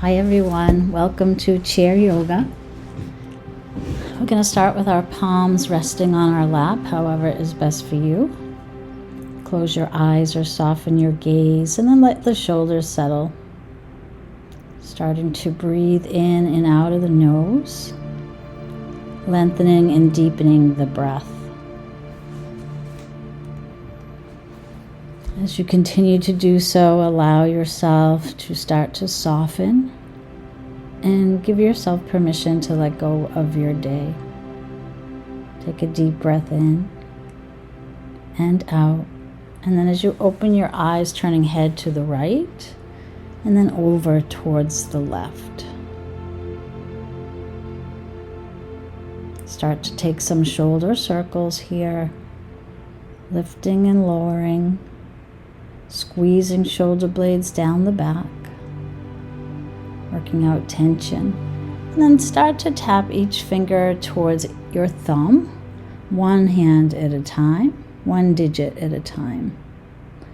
Hi everyone, welcome to chair yoga. We're going to start with our palms resting on our lap, however is best for you. Close your eyes or soften your gaze and then let the shoulders settle. Starting to breathe in and out of the nose, lengthening and deepening the breath. As you continue to do so, allow yourself to start to soften and give yourself permission to let go of your day. Take a deep breath in and out. And then as you open your eyes, turning head to the right and then over towards the left. Start to take some shoulder circles here, lifting and lowering. Squeezing shoulder blades down the back, working out tension. And then start to tap each finger towards your thumb, one hand at a time, one digit at a time.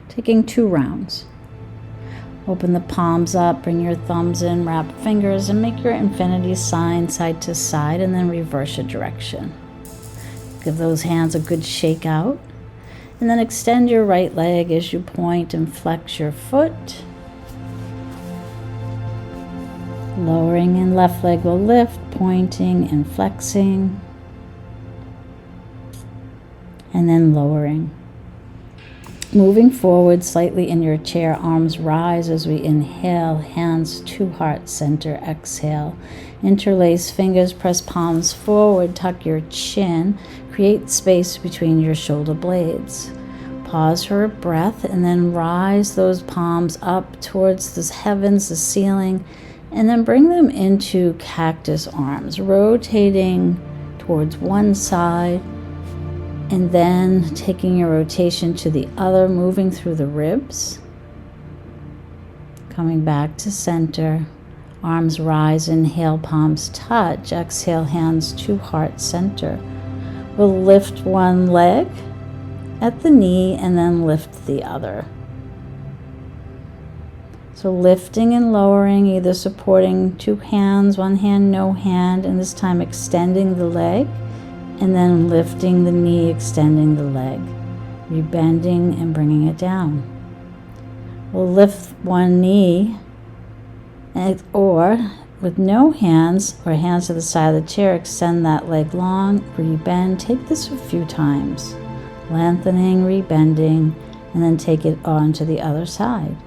Taking 2 rounds. Open the palms up, bring your thumbs in, wrap fingers, and make your infinity sign side to side, and then reverse your direction. Give those hands a good shake out. And then extend your right leg as you point and flex your foot. Lowering, and left leg will lift, pointing and flexing. And then lowering. Moving forward slightly in your chair, arms rise as we inhale, hands to heart center, exhale. Interlace fingers, press palms forward, tuck your chin, create space between your shoulder blades. Pause for a breath and then rise those palms up towards the heavens, the ceiling, and then bring them into cactus arms, rotating towards one side and then taking your rotation to the other, moving through the ribs. Coming back to center. Arms rise, inhale, palms touch. Exhale, hands to heart center. We'll lift one leg at the knee and then lift the other. So lifting and lowering, either supporting 2 hands, 1 hand, no hand, and this time extending the leg, and then lifting the knee, extending the leg, rebending and bringing it down. We'll lift one knee, or with no hands or hands to the side of the chair, extend that leg long, rebend. Take this a few times, lengthening, rebending, and then take it on to the other side.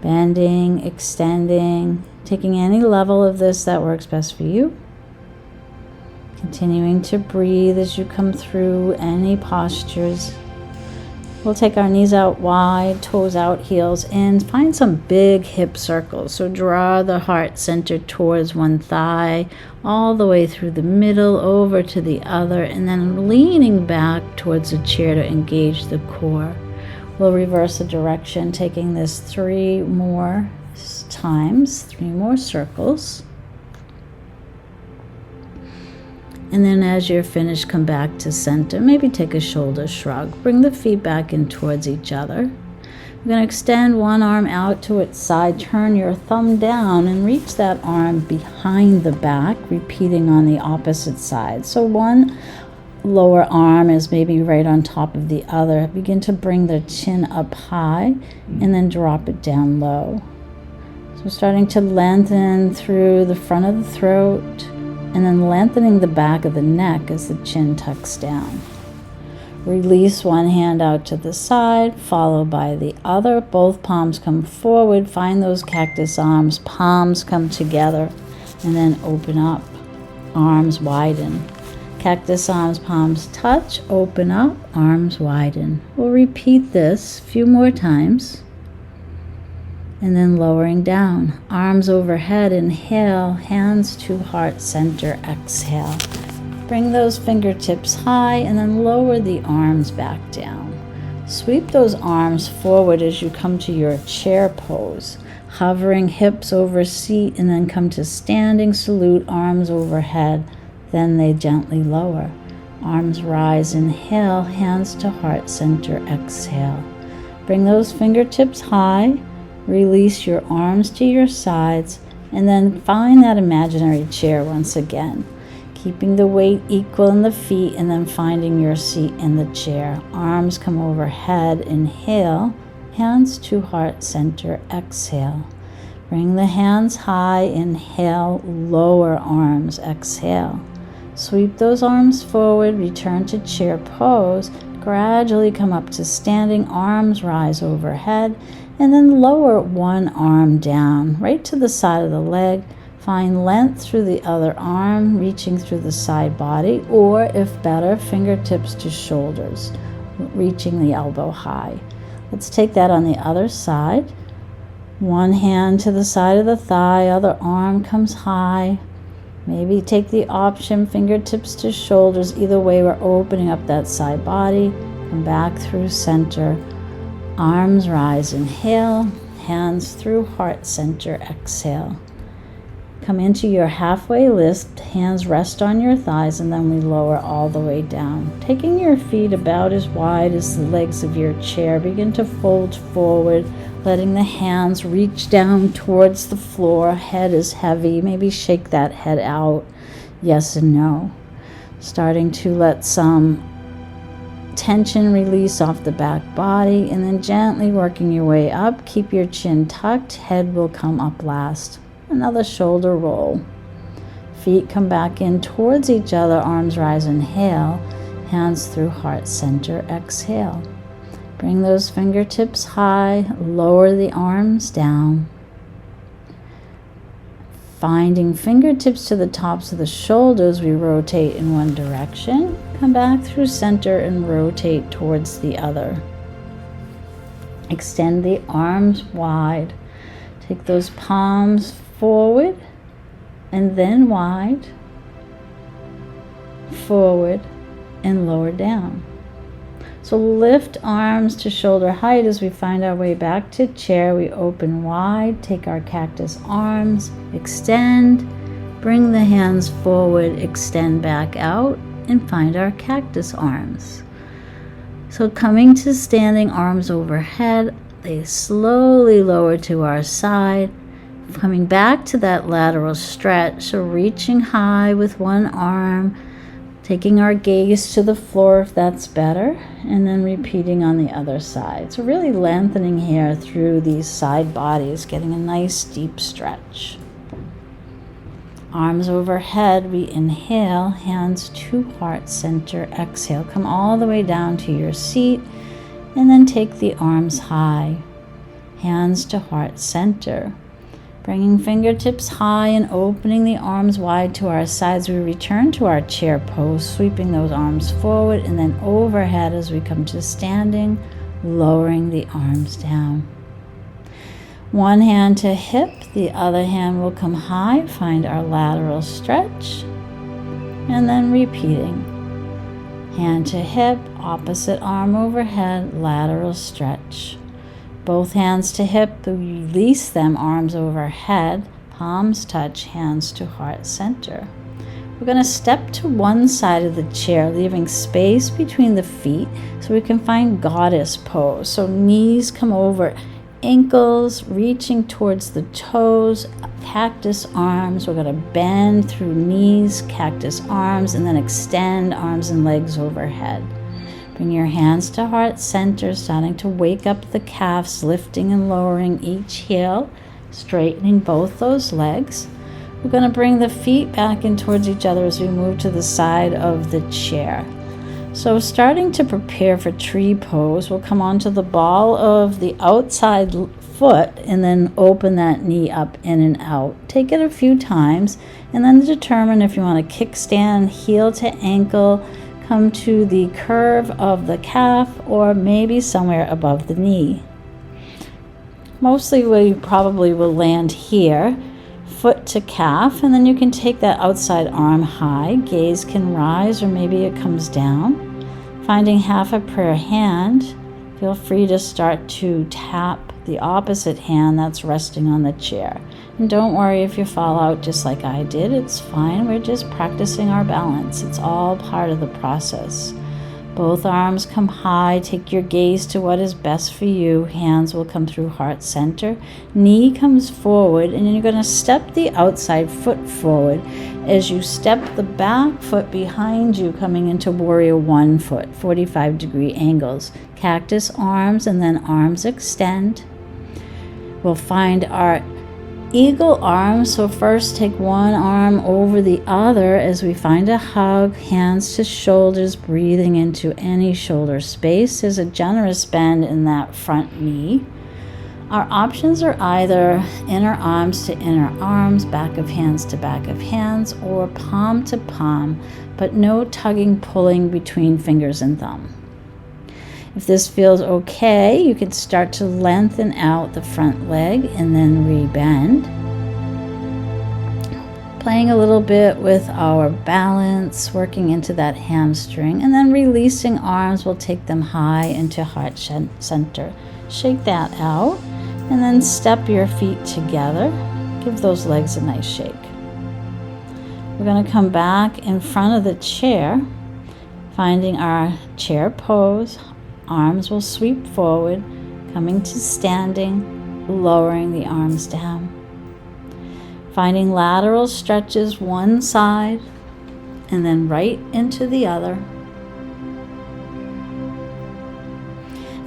Bending, extending, taking any level of this that works best for you. Continuing to breathe as you come through any postures. We'll take our knees out wide, toes out, heels in. Find some big hip circles. So draw the heart center towards one thigh, all the way through the middle, over to the other, and then leaning back towards the chair to engage the core. We'll reverse the direction, taking this 3 more times, 3 more circles. And then as you're finished, come back to center. Maybe take a shoulder shrug. Bring the feet back in towards each other. We're going to extend one arm out to its side. Turn your thumb down and reach that arm behind the back, repeating on the opposite side. So one lower arm is maybe right on top of the other. Begin to bring the chin up high and then drop it down low. So starting to lengthen through the front of the throat, and then lengthening the back of the neck as the chin tucks down. Release one hand out to the side, followed by the other. Both palms come forward. Find those cactus arms. Palms come together, and then open up. Arms widen. Cactus arms, palms touch, open up, arms widen. We'll repeat this a few more times. And then lowering down, arms overhead, inhale, hands to heart center, exhale. Bring those fingertips high and then lower the arms back down. Sweep those arms forward as you come to your chair pose, hovering hips over seat, and then come to standing salute, arms overhead, then they gently lower. Arms rise, inhale, hands to heart center, exhale. Bring those fingertips high. Release your arms to your sides And then find that imaginary chair once again, keeping the weight equal in the feet and then finding your seat in the chair. Arms come overhead, inhale, hands to heart center, exhale. Bring the hands high, inhale, lower arms, exhale. Sweep those arms forward, return to chair pose, gradually come up to standing, arms rise overhead, and then lower one arm down, right to the side of the leg. Find length through the other arm, reaching through the side body, or if better, fingertips to shoulders, reaching the elbow high. Let's take that on the other side. One hand to the side of the thigh, other arm comes high. Maybe take the option, fingertips to shoulders. Either way, we're opening up that side body. Come back through center. Arms rise, inhale. Hands through heart center, exhale. Come into your halfway lift. Hands rest on your thighs, and then we lower all the way down. Taking your feet about as wide as the legs of your chair. Begin to fold forward, letting the hands reach down towards the floor. Head is heavy. Maybe shake that head out. Yes and no. Starting to let some tension release off the back body, and then gently working your way up. Keep your chin tucked. Head will come up last. Another shoulder roll. Feet come back in towards each other. Arms rise, inhale. Hands through heart center, exhale. Bring those fingertips high. Lower the arms down. Finding fingertips to the tops of the shoulders, we rotate in one direction. Come back through center and rotate towards the other. Extend the arms wide. Take those palms forward and then wide, forward and lower down. So lift arms to shoulder height as we find our way back to chair. We open wide, take our cactus arms, extend, bring the hands forward, extend back out, and find our cactus arms. So coming to standing, arms overhead, they slowly lower to our side, coming back to that lateral stretch. So reaching high with one arm, taking our gaze to the floor if that's better, and then repeating on the other side. So really lengthening here through these side bodies, getting a nice deep stretch. Arms overhead, we inhale, hands to heart center, exhale. Come all the way down to your seat, and then take the arms high. Hands to heart center. Bringing fingertips high and opening the arms wide to our sides, we return to our chair pose, sweeping those arms forward and then overhead as we come to standing, lowering the arms down. One hand to hip, the other hand will come high, find our lateral stretch, and then repeating. Hand to hip, opposite arm overhead, lateral stretch. Both hands to hip, release them, arms overhead, palms touch, hands to heart center. We're going to step to one side of the chair, leaving space between the feet so we can find goddess pose. So knees come over, ankles reaching towards the toes, cactus arms. We're going to bend through knees, cactus arms, and then extend arms and legs overhead. Bring your hands to heart center, starting to wake up the calves, lifting and lowering each heel, straightening both those legs. We're going to bring the feet back in towards each other as we move to the side of the chair. So starting to prepare for tree pose, we'll come onto the ball of the outside foot and then open that knee up in and out. Take it a few times and then determine if you want to kickstand heel to ankle, come to the curve of the calf, or maybe somewhere above the knee. Mostly we probably will land here, foot to calf, and then you can take that outside arm high. Gaze can rise or maybe it comes down. Finding half a prayer hand, feel free to start to tap the opposite hand that's resting on the chair. And don't worry if you fall out just like I did, it's fine. We're just practicing our balance. It's all part of the process. Both arms come high. Take your gaze to what is best for you. Hands will come through heart center. Knee comes forward, and then you're going to step the outside foot forward as you step the back foot behind you, coming into warrior 1 foot, 45-degree angles. Cactus arms, and then arms extend. We'll find our eagle arms. So first take one arm over the other as we find a hug, hands to shoulders, breathing into any shoulder space. There's a generous bend in that front knee. Our options are either inner arms to inner arms, back of hands to back of hands, or palm to palm, but no tugging, pulling between fingers and thumb. If this feels okay, you can start to lengthen out the front leg and then rebend. Playing a little bit with our balance, working into that hamstring, and then releasing arms. We'll take them high into heart center. Shake that out, and then step your feet together. Give those legs a nice shake. We're going to come back in front of the chair, finding our chair pose. Arms will sweep forward, coming to standing, lowering the arms down. Finding lateral stretches one side and then right into the other.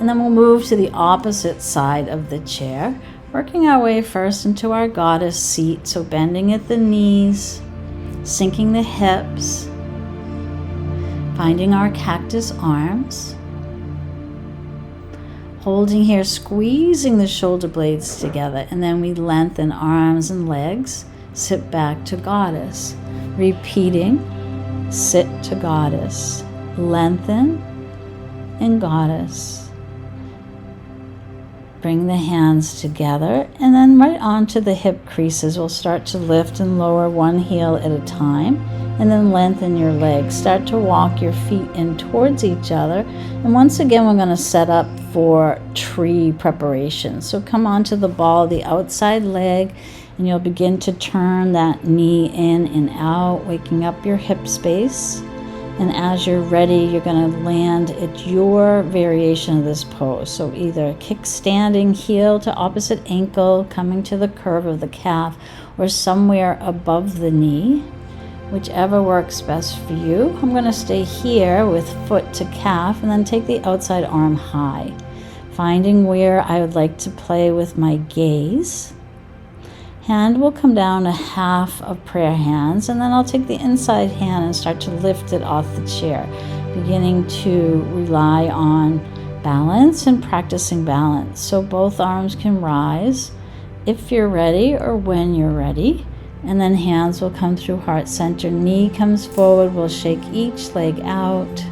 And then we'll move to the opposite side of the chair, working our way first into our goddess seat. So bending at the knees, sinking the hips, finding our cactus arms. Holding here, squeezing the shoulder blades together, and then we lengthen arms and legs, sit back to goddess. Repeating, sit to goddess, lengthen and goddess. Bring the hands together, and then right onto the hip creases. We'll start to lift and lower one heel at a time, and then lengthen your legs. Start to walk your feet in towards each other. And once again, we're going to set up for tree preparation. So come onto the ball of the outside leg, and you'll begin to turn that knee in and out, waking up your hip space. And as you're ready, you're going to land at your variation of this pose. So either kickstanding, heel to opposite ankle, coming to the curve of the calf, or somewhere above the knee, whichever works best for you. I'm going to stay here with foot to calf, and then take the outside arm high, finding where I would like to play with my gaze. Hand will come down a half of prayer hands, and then I'll take the inside hand and start to lift it off the chair, beginning to rely on balance and practicing balance. So both arms can rise if you're ready or when you're ready. And then hands will come through heart center. Knee comes forward. We'll shake each leg out.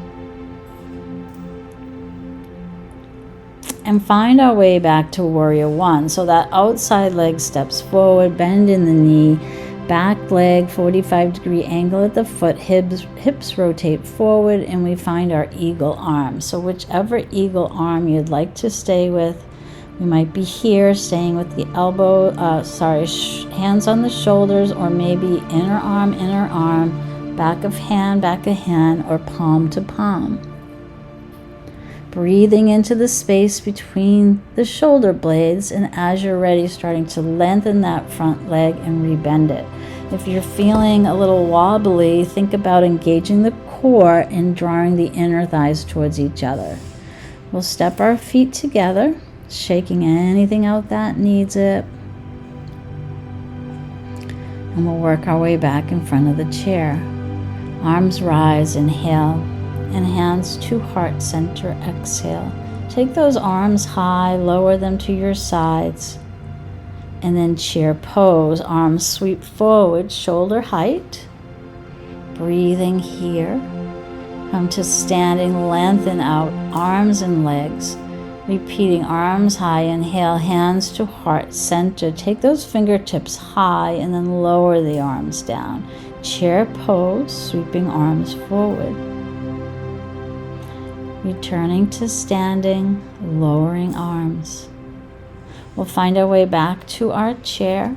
And find our way back to warrior 1. So that outside leg steps forward, bend in the knee, back leg, 45-degree angle at the foot, hips rotate forward, and we find our eagle arm. So whichever eagle arm you'd like to stay with. We might be here, staying with the hands on the shoulders, or maybe inner arm, back of hand, or palm to palm. Breathing into the space between the shoulder blades, and as you're ready, starting to lengthen that front leg and rebend it. If you're feeling a little wobbly, think about engaging the core and drawing the inner thighs towards each other. We'll step our feet together, shaking anything out that needs it. And we'll work our way back in front of the chair. Arms rise, inhale, and hands to heart center, exhale. Take those arms high, lower them to your sides, and then chair pose. Arms sweep forward, shoulder height. Breathing here. Come to standing, lengthen out arms and legs. Repeating, arms high, inhale, hands to heart center. Take those fingertips high and then lower the arms down. Chair pose, sweeping arms forward. Returning to standing, lowering arms. We'll find our way back to our chair.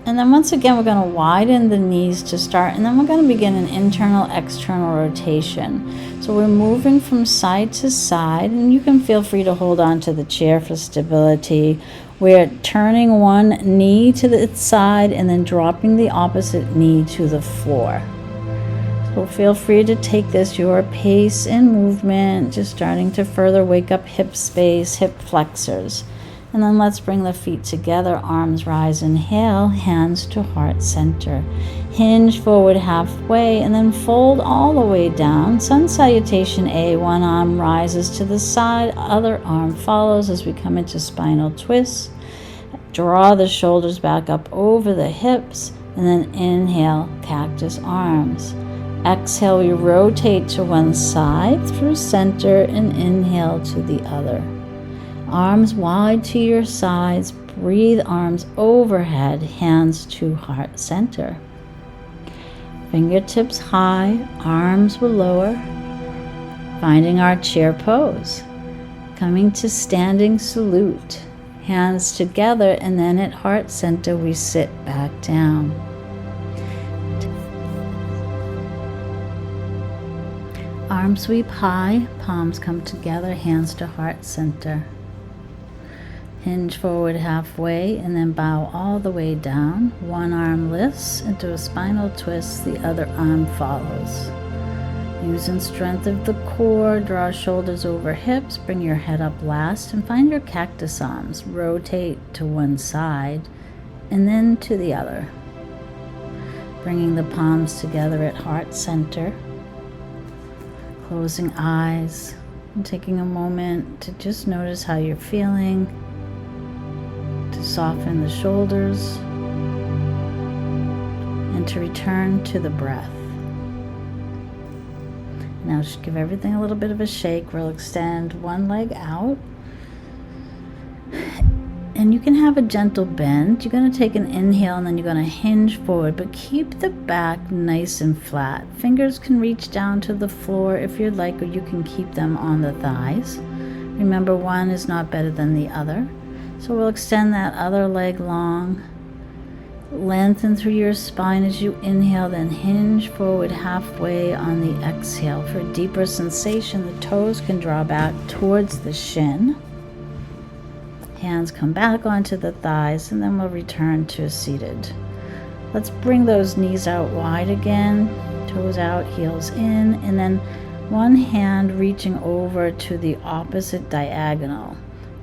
And then once again, we're going to widen the knees to start, and then we're going to begin an internal external rotation. So we're moving from side to side, and you can feel free to hold on to the chair for stability. We're turning one knee to the side and then dropping the opposite knee to the floor. So feel free to take this your pace and movement, just starting to further wake up hip space, hip flexors. And then let's bring the feet together, arms rise, inhale, hands to heart center. Hinge forward halfway and then fold all the way down. Sun salutation A, one arm rises to the side, other arm follows as we come into spinal twist. Draw the shoulders back up over the hips and then inhale, cactus arms. Exhale, we rotate to one side through center and inhale to the other. Arms wide to your sides, breathe arms overhead, hands to heart center. Fingertips high, arms will lower, finding our chair pose. Coming to standing salute, hands together, and then at heart center we sit back down. Arms sweep high, palms come together, hands to heart center. Hinge forward halfway and then bow all the way down. One arm lifts into a spinal twist, the other arm follows. Using strength of the core, draw shoulders over hips, bring your head up last and find your cactus arms. Rotate to one side and then to the other. Bringing the palms together at heart center. Closing eyes and taking a moment to just notice how you're feeling. To soften the shoulders and to return to the breath. Now just give everything a little bit of a shake. We'll extend one leg out and you can have a gentle bend. You're going to take an inhale and then you're going to hinge forward, but keep the back nice and flat. Fingers can reach down to the floor if you'd like, or you can keep them on the thighs. Remember, one is not better than the other. So we'll extend that other leg long. Lengthen through your spine as you inhale, then hinge forward halfway on the exhale. For a deeper sensation, the toes can draw back towards the shin. Hands come back onto the thighs, and then we'll return to seated. Let's bring those knees out wide again. Toes out, heels in, and then one hand reaching over to the opposite diagonal.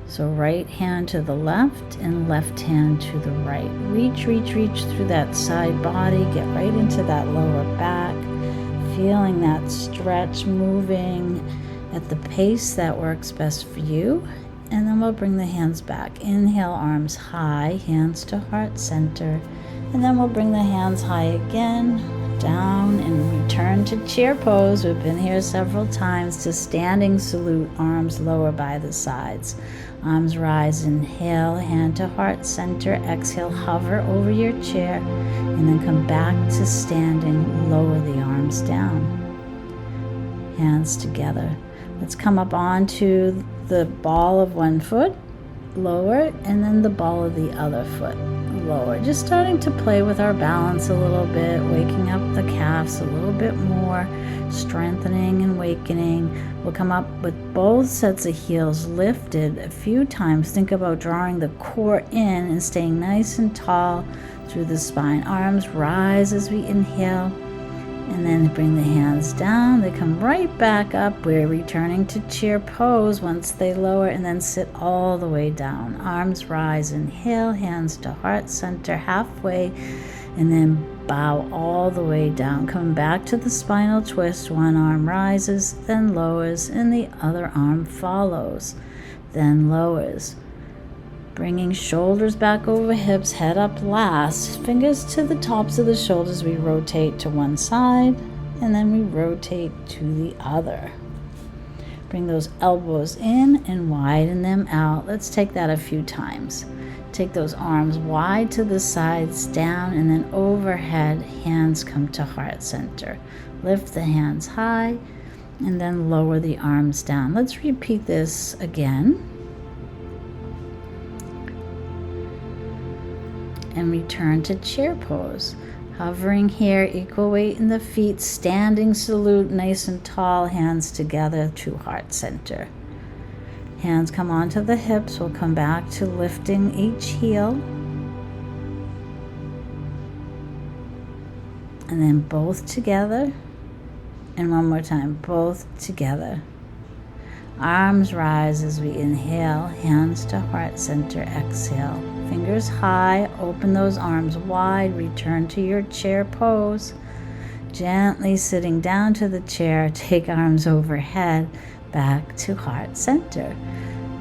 So right hand to the left and left hand to the right. Reach, reach, reach through that side body. Get right into that lower back. Feeling that stretch, moving at the pace that works best for you. And then we'll bring the hands back. Inhale, arms high, hands to heart center. And then we'll bring the hands high again, down, and return to chair pose. We've been here several times. To standing salute, arms lower by the sides. Arms rise, inhale, hand to heart center. Exhale, hover over your chair. And then come back to standing, lower the arms down. Hands together. Let's come up onto the ball of one foot, lower, and then the ball of the other foot, lower. Just starting to play with our balance a little bit, waking up the calves a little bit more, strengthening and wakening. We'll come up with both sets of heels lifted a few times. Think about drawing the core in and staying nice and tall through the spine. Arms rise as we inhale. And then bring the hands down. They come right back up. We're returning to chair pose once they lower, and then sit all the way down. Arms rise, inhale, hands to heart center halfway, and then bow all the way down. Come back to the spinal twist. One arm rises, then lowers, and the other arm follows, then lowers. Bringing shoulders back over hips, head up last. Fingers to the tops of the shoulders. We rotate to one side, and then we rotate to the other. Bring those elbows in and widen them out. Let's take that a few times. Take those arms wide to the sides, down, and then overhead. Hands come to heart center. Lift the hands high, and then lower the arms down. Let's repeat this again. And then return to chair pose. Hovering here, equal weight in the feet, standing salute, nice and tall, hands together to heart center. Hands come onto the hips. We'll come back to lifting each heel. And then both together. And one more time, both together. Arms rise as we inhale, hands to heart center, exhale. Fingers high, open those arms wide, return to your chair pose. Gently sitting down to the chair, take arms overhead, back to heart center.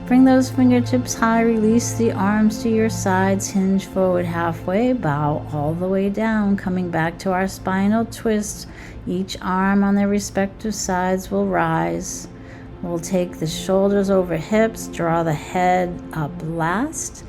Bring those fingertips high, release the arms to your sides, hinge forward halfway, bow all the way down, coming back to our spinal twists. Each arm on their respective sides will rise. We'll take the shoulders over hips, draw the head up last.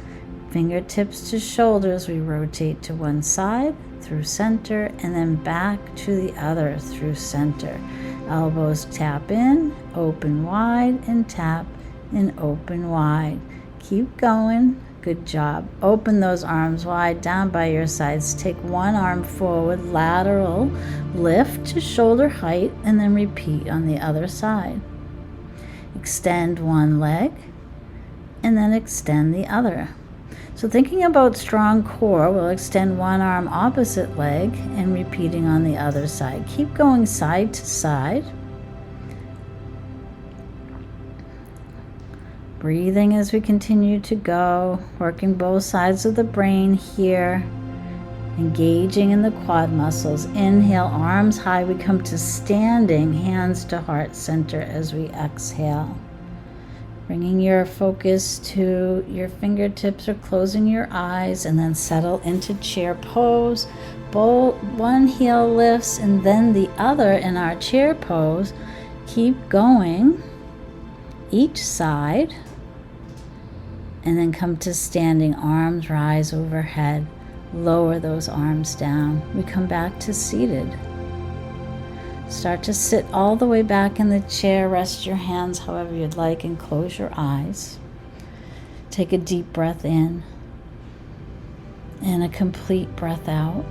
Fingertips to shoulders, we rotate to one side, through center, and then back to the other through center. Elbows tap in, open wide, and tap and open wide. Keep going. Good job. Open those arms wide down by your sides. Take one arm forward, lateral, lift to shoulder height, and then repeat on the other side. Extend one leg, and then extend the other. So thinking about strong core, we'll extend one arm opposite leg and repeating on the other side. Keep going side to side. Breathing as we continue to go, working both sides of the brain here, engaging in the quad muscles. Inhale, arms high, we come to standing, hands to heart center as we exhale. Bringing your focus to your fingertips or closing your eyes, and then settle into chair pose. One heel lifts and then the other in our chair pose. Keep going each side, and then come to standing, arms rise overhead. Lower those arms down. We come back to seated. Start to sit all the way back in the chair. Rest your hands however you'd like and close your eyes. Take a deep breath in and a complete breath out.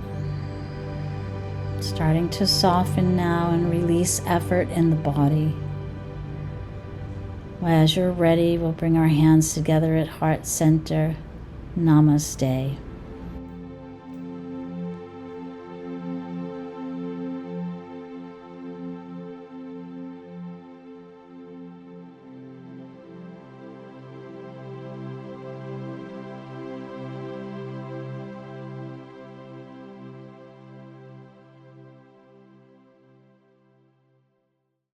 Starting to soften now and release effort in the body. As you're ready, we'll bring our hands together at heart center. Namaste.